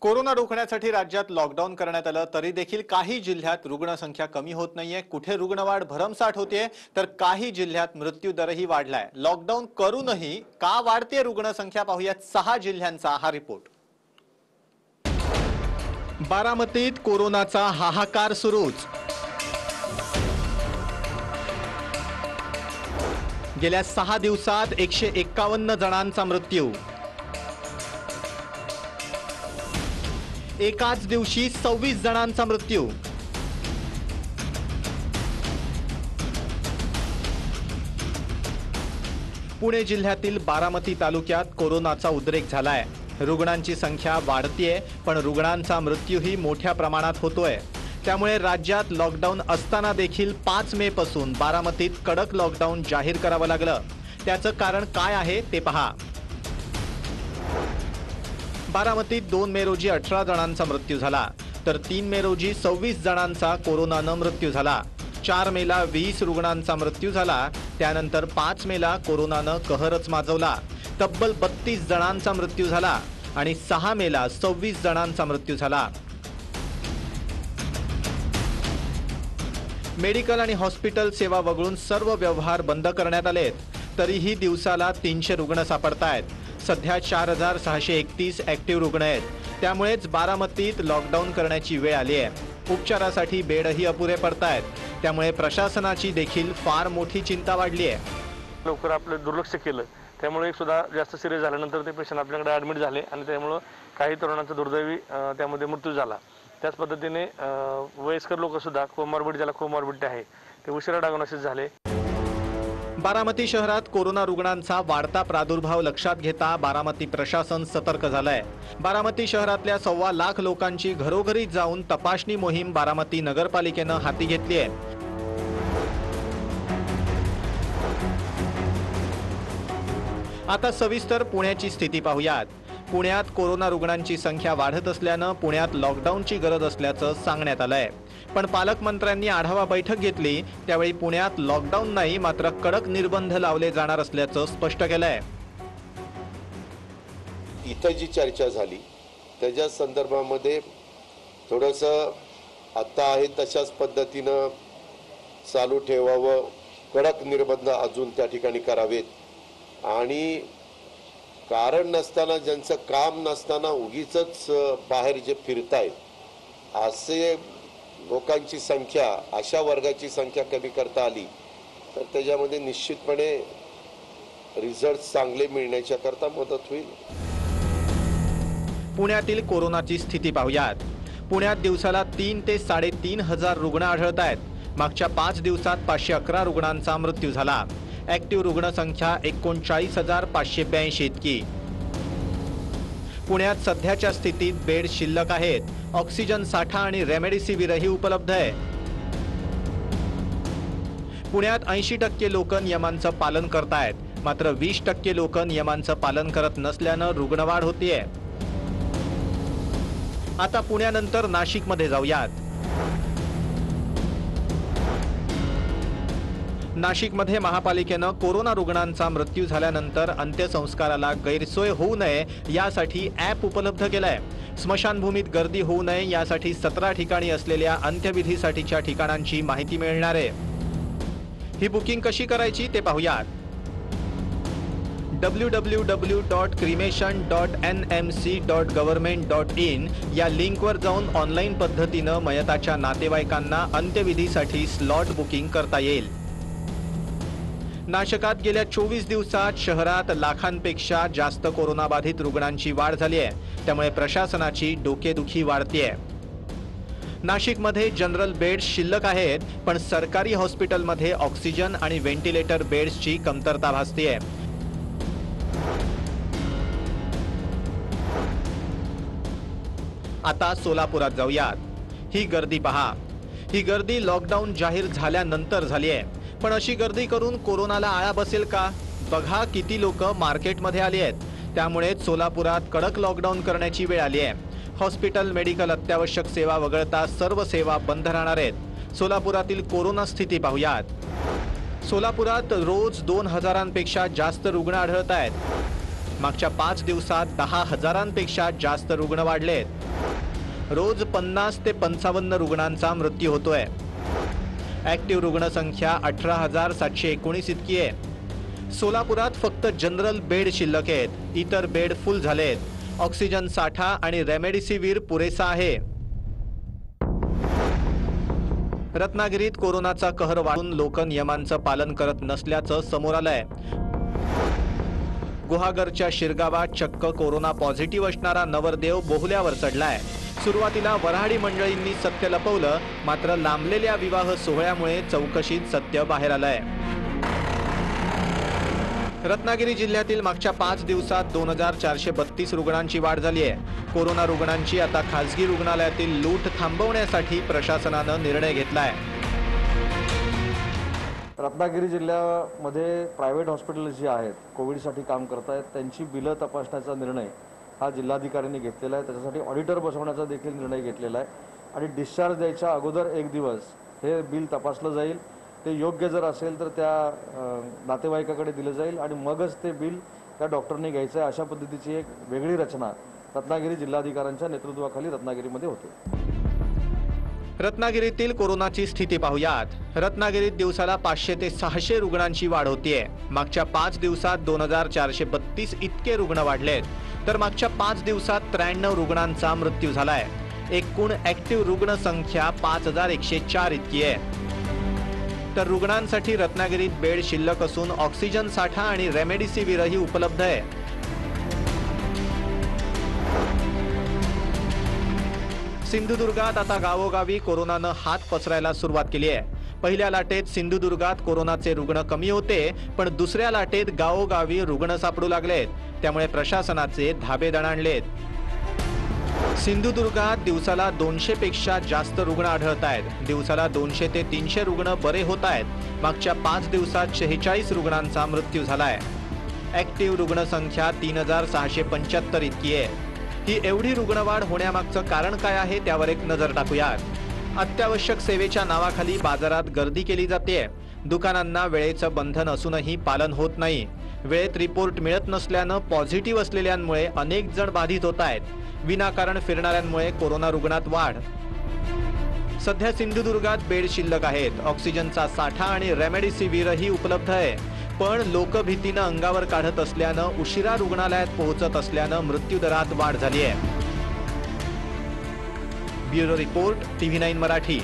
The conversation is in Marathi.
कोरोना रोखण्यासाठी राज्यात लॉकडाऊन करण्यात आलं तरी देखील काही जिल्ह्यात रुग्णसंख्या कमी होत नाहीये। कुठे रुग्णवाढ भरमसाठ होतीये तर काही जिल्ह्यात मृत्यूदरही वाढलाय। लॉकडाऊन करूनही का वाढते रुग्णसंख्या पाहूयात 6 जिल्ह्यांचा हा रिपोर्ट। बारामतीत कोरोनाचा हाहाकार सुरूच। गेल्या 6 दिवसात 151 जणांचा मृत्यू। एकाच दिवशी 26 जणांचा मृत्यू। पुणे जिल्ह्यातील बारामती तालुक्यात कोरोनाचा उद्रेक झालाय। रुग्णांची संख्या वाढतीये पण रुग्णांचा मृत्यूही मोठ्या प्रमाणात होतोय। त्यामुळे राज्यात लॉकडाऊन असताना देखील 5 मे पासून बारामतीत कडक लॉकडाऊन जाहीर करावं लागलं। त्याचं कारण काय आहे ते पहा। बारामतीत 2 मे रोजी 18 जणांचा मृत्यू झाला तर 3 मे रोजी 26 जणांचा कोरोनानं मृत्यू झाला। 4 मेला 20 रुग्णांचा मृत्यू झाला। त्यानंतर 5 मेला कोरोनानं कहरच माजवला। तब्बल 32 जणांचा मृत्यू झाला आणि 6 मेला 26 जणांचा मृत्यू झाला। मेडिकल आणि हॉस्पिटल सेवा वगळून सर्व व्यवहार बंद करण्यात आलेत। तरीही दिवसाला 300 रुग्ण सापडतायत। सध्या 4631 ऍक्टिव्ह रुग्ण आहेत। त्यामुळेच बारामतीत लॉकडाऊन करण्याची वेळ आली आहे। उपचारासाठी बेडही अपुरे पडतायत। त्यामुळे प्रशासनाची देखील फार मोठी चिंता वाढली आहे। लवकर आपलं दुर्लक्ष केलं त्यामुळे सुद्धा जास्त सिरियस झाल्यानंतर ते पेशंट आपल्याकडे ॲडमिट झाले आणि त्यामुळे काही तरुणांचा दुर्दैवी त्यामध्ये मृत्यू झाला। त्याच पद्धतीने वयस्कर लोक सुद्धा कोमॉर्बिड ज्याला कोमॉर्बिडिटी आहे ते उशिरा डायग्नोसिस झाले। बारामती शहरात कोरोना रुग्णांचा वाढता प्रादुर्भाव लक्षात घेता बारामती प्रशासन सतर्क झालंय। बारामती शहरातल्या 1.25 लाख लोकांची घरोघरी जाऊन तपासणी मोहीम बारामती नगरपालिकेनं हाती घेतली आहे। आता सविस्तर पुण्याची स्थिती पाहूयात। पुण्यात कोरोना रुग्णांची संख्या वाढत असल्यानं पुण्यात लॉकडाऊनची गरज असल्याचं सांगण्यात आलंय। पण पालकमंत्र्यांनी आढावा बैठक घेतली त्यावेळी पुण्यात लॉकडाऊन नाही मात्र कडक निर्बंध लावले जाणार असल्याचं स्पष्ट केलंय। इथं जी चर्चा झाली त्याच्या संदर्भामध्ये थोडंसं आता आहे तशाच पद्धतीनं चालू ठेवावं। कडक निर्बंध अजून त्या ठिकाणी करावेत आणि कारण नसताना ज्यांचं काम नसताना उगीचच बाहेर जे फिरतायत असे लोकांची संख्या अशा वर्गाची संख्या कमी करता आली तर त्याच्यामध्ये निश्चितपणे रिझल्ट चांगले मिळण्याच्या करता मदत होईल। पुण्यातील कोरोनाची स्थिती पाहूयात। पुण्यात दिवसाला 3 ते 3.5 हजार रुग्ण आढळत आहेत। मागच्या 5 दिवसात 511 रुग्णांचा मृत्यू झाला। ऍक्टिव्ह रुग्णसंख्या 39,582 इतकी। पुण्यात सध्याच्या स्थितीत बेड शिल्लक आहेत। ऑक्सिजन साठा आणि रेमडेसिवीरही उपलब्ध आहे। पुण्यात 80% लोक नियमांचं पालन करतायत मात्र 20% लोक नियमांचं पालन करत नसल्यानं रुग्णवाढ होतीये। आता पुण्यानंतर नाशिकमध्ये जाऊयात। नाशिकमध्ये महापालिकेनं कोरोना रुग्णांचा मृत्यू झाल्यानंतर अंत्यसंस्काराला गैरसोय होऊ नये यासाठी ॲप उपलब्ध केलंय। स्मशानभूमीत गर्दी होऊ नये यासाठी 17 ठिकाणी असलेल्या अंत्यविधीसाठीच्या ठिकाणांची माहिती मिळणार आहे। ही बुकिंग कशी करायची ते पाहूयात। www.cremation.nmc.government.in या लिंकवर जाऊन ऑनलाईन पद्धतीनं मयताच्या नातेवाईकांना अंत्यविधीसाठी स्लॉट बुकिंग करता येईल। नाशकात गेल्या 24 दिवसात शहरात लाखांपेक्षा जास्त कोरोनाबाधित रुग्णांची वाढ झाली आहे। त्यामुळे प्रशासनाची डोकेदुखी वाढतेय। नाशिकमध्ये जनरल बेड्स शिल्लक आहेत पण सरकारी हॉस्पिटलमध्ये ऑक्सिजन आणि व्हेंटिलेटर बेड्सची कमतरता भासतेय। आता सोलापुरात जाऊयात। ही गर्दी पहा। ही गर्दी लॉकडाऊन जाहीर झाल्यानंतर झाली आहे। पण अशी गर्दी करून कोरोनाला आळा बसेल का? बघा किती लोक मार्केटमध्ये आली आहेत। त्यामुळे सोलापुरात कडक लॉकडाऊन करण्याची वेळ आली आहे। हॉस्पिटल मेडिकल अत्यावश्यक सेवा वगळता सर्व सेवा बंद राहणार आहेत। सोलापुरातील कोरोना स्थिती पाहूयात। सोलापुरात रोज 2,000पेक्षा जास्त रुग्ण आढळत आहेत। मागच्या 5 दिवसात 10,000पेक्षा जास्त रुग्ण वाढलेत। रोज 50 ते 55 रुग्णांचा मृत्यू होतोय. ऍक्टिव्ह रुग्णसंख्या 18,719 इतकी आहे. सोलापुरात फक्त जनरल बेड शिल्लक आहेत. इतर बेड फुल झालेत. ऑक्सिजन साठा आणि रेमडेसिवीर पुरेसा आहे. रत्नागिरीत कोरोनाचा कहर वाढून लोक नियमांचं पालन करत नसल्याचं समोर आलंय. गुहागरच्या शिरगावात चक्क कोरोना पॉझिटिव्ह असणारा नवरदेव बोहल्यावर चढलाय. सुरुवातीला वऱ्हाडी मंडळींनी सत्य लपवलं, मात्र लांबलेल्या विवाह सोहळ्यामुळे चौकशीत सत्य बाहेर आलंय. रत्नागिरी जिल्ह्यातील मागच्या 5 दिवसात 2,432 रुग्णांची वाढ झाली आहे. कोरोना रुग्णांची आता खासगी रुग्णालयातील लूट थांबवण्यासाठी प्रशासनानं निर्णय घेतलाय. रत्नागिरी जिल्ह्यामध्ये प्रायव्हेट हॉस्पिटल जी आहेत कोविडसाठी काम करत आहेत त्यांची बिलं तपासण्याचा निर्णय हा जिल्हाधिकाऱ्यांनी घेतलेला आहे. त्याच्यासाठी ऑडिटर बसवण्याचा देखील निर्णय घेतलेला आहे आणि डिस्चार्ज द्यायच्या अगोदर 1 दिवस हे बिल तपासलं जाईल. ते योग्य जर असेल तर त्या नातेवाईकाकडे दिलं जाईल आणि मगच ते बिल त्या डॉक्टरने घ्यायचं आहे. अशा पद्धतीची एक वेगळी रचना रत्नागिरी जिल्हाधिकाऱ्यांच्या नेतृत्वाखाली रत्नागिरीमध्ये होते. रत्नागिरीतील कोरोनाची स्थिती पाहूयात. रत्नागिरीत दिवसाला 500 ते 600 रुग्णांची वाढ होतीये. मागच्या 5 दिवसात 2,432 इतके रुग्ण वाढलेत, तर मागच्या 5 दिवसात 93 रुग्णांचा मृत्यू झालाय. एकूण ऍक्टिव्ह रुग्ण संख्या 5,104 इतकी आहे. तर रुग्णांसाठी रत्नागिरीत बेड शिल्लक असून ऑक्सिजन साठा आणि रेमडेसिवीरही उपलब्ध आहे. सिंधुदुर्गात आता गावोगावी कोरोनानं हात पसरायला सुरुवात केली आहे. पहिल्या लाटेत सिंधुदुर्गात कोरोनाचे रुग्ण कमी होते, पण दुसऱ्या लाटेत गावोगावी रुग्ण सापडू लागलेत. त्यामुळे प्रशासनाचे धाबे दणाणलेत. सिंधुदुर्गात दिवसाला 200 पेक्षा जास्त रुग्ण आढळत आहेत. दिवसाला 200 ते 300 रुग्ण बरे होत आहेत. मागच्या 5 दिवसात 46 रुग्णांचा मृत्यू झालाय. ऍक्टिव्ह रुग्णसंख्या 3,675 इतकी आहे. ही एवढी रुग्णवाढ होण्यामागचं कारण काय आहे त्यावर एक नजर टाकूयात. अत्यावश्यक सेवेच्या नावाखाली बाजारात गर्दी केली जाते. दुकानांना वेळेचं बंधन असूनही पालन होत नाही. वेळेत रिपोर्ट मिळत नसल्यानं पॉझिटिव्ह असलेल्यांमुळे अनेक जण बाधित होत आहेत. विनाकारण फिरणाऱ्यांमुळे कोरोना रुग्णात वाढ. सध्या सिंधुदुर्गात बेड शिल्लक आहेत. ऑक्सिजनचा साठा आणि रेमडेसिवीरही उपलब्ध आहे. पण लोक भीतीनं अंगावर काढत असल्यानं उशिरा रुग्णालयात पोहोचत असल्यानं मृत्यूदरात वाढ झाली आहे. Bureau report, TV9 Marathi.